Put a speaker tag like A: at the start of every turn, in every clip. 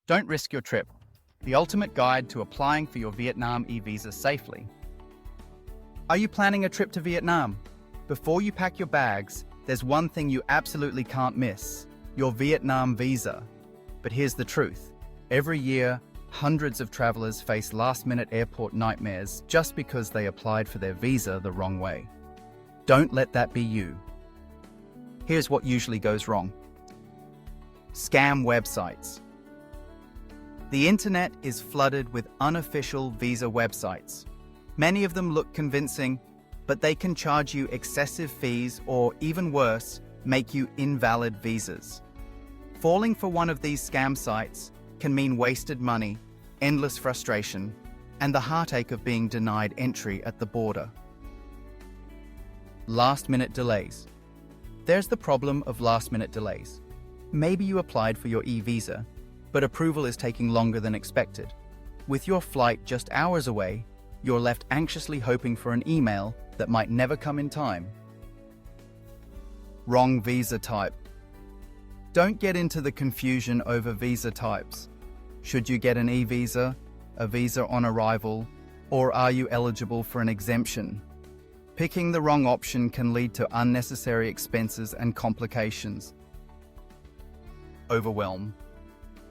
A: Don't risk your trip. The ultimate guide to applying for your Vietnam e-visa safely. Are you planning a trip to Vietnam? Before you pack your bags, there's one thing you absolutely can't miss: your Vietnam visa. But here's the truth. Every year, hundreds of travelers face last-minute airport nightmares just because they applied for their visa the wrong way. Don't let that be you. Here's what usually goes wrong. Scam websites. The internet is flooded with unofficial visa websites. Many of them look convincing, but they can charge you excessive fees or, even worse, make you invalid visas. Falling for one of these scam sites can mean wasted money, endless frustration, and the heartache of being denied entry at the border. Last-minute delays. There's the problem of last-minute delays. Maybe you applied for your e-visa, but approval is taking longer than expected. With your flight just hours away, you're left anxiously hoping for an email that might never come in time. Wrong visa type. Don't get into the confusion over visa types. Should you get an e-visa, a visa on arrival, or are you eligible for an exemption? Picking the wrong option can lead to unnecessary expenses and complications. Overwhelm.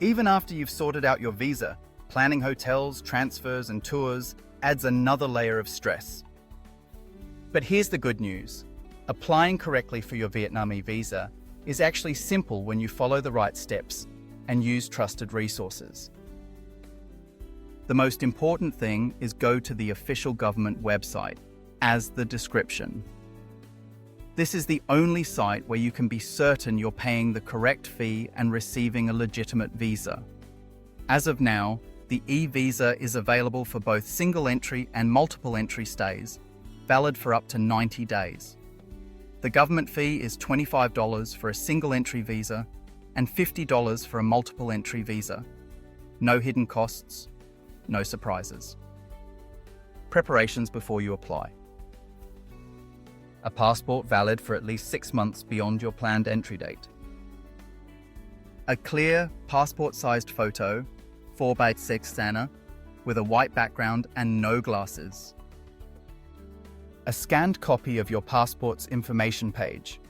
A: Even after you've sorted out your visa, planning hotels, transfers, and tours adds another layer of stress. But here's the good news. Applying correctly for your Vietnam e-visa is actually simple when you follow the right steps and use trusted resources. The most important thing is go to the official government website, as the description. This is the only site where you can be certain you're paying the correct fee and receiving a legitimate visa. As of now, the e-visa is available for both single entry and multiple entry stays, valid for up to 90 days. The government fee is $25 for a single entry visa and $50 for a multiple entry visa. No hidden costs, no surprises. Preparations before you apply. A passport valid for at least 6 months beyond your planned entry date. A clear, passport-sized photo, 4x6 scanner, with a white background and no glasses. A scanned copy of your passport's information page.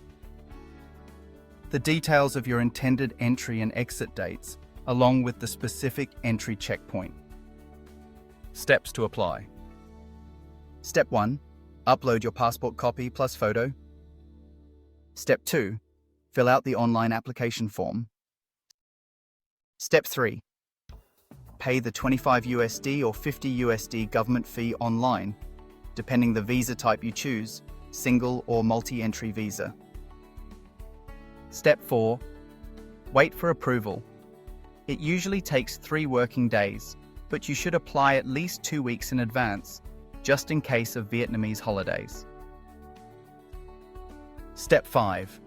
A: The details of your intended entry and exit dates, along with the specific entry checkpoint. Steps to apply. Step 1. Upload your passport copy plus photo. Step 2. Fill out the online application form. Step 3. Pay the $25 USD or $50 USD government fee online, depending the visa type you choose, single or multi-entry visa. Step 4. Wait for approval. It usually takes 3 working days, but you should apply at least 2 weeks in advance, just in case of Vietnamese holidays. Step 5.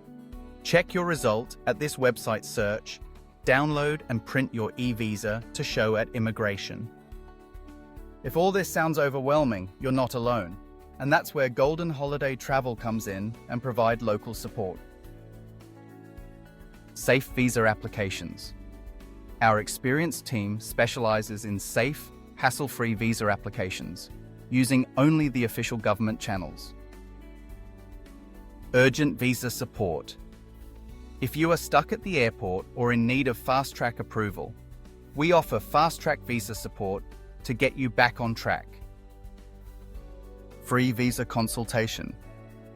A: Check your result at this website search, download and print your e-visa to show at immigration. If all this sounds overwhelming, you're not alone, and that's where Golden Holiday Travel comes in and provide local support. Safe visa applications. Our experienced team specializes in safe, hassle-free visa applications, using only the official government channels. Urgent visa support. If you are stuck at the airport or in need of fast-track approval, we offer fast-track visa support to get you back on track. Free visa consultation.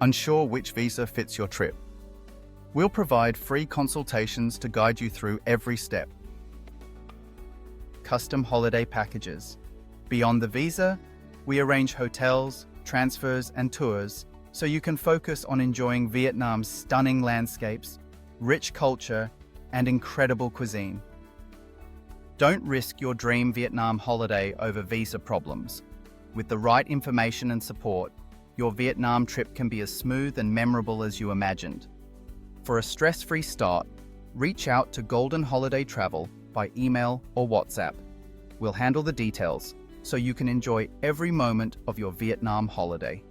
A: Unsure which visa fits your trip? We'll provide free consultations to guide you through every step. Custom holiday packages. Beyond the visa, we arrange hotels, transfers, and tours so you can focus on enjoying Vietnam's stunning landscapes, rich culture, and incredible cuisine. Don't risk your dream Vietnam holiday over visa problems. With the right information and support, your Vietnam trip can be as smooth and memorable as you imagined. For a stress-free start, reach out to Golden Holiday Travel by email or WhatsApp. We'll handle the details so you can enjoy every moment of your Vietnam holiday.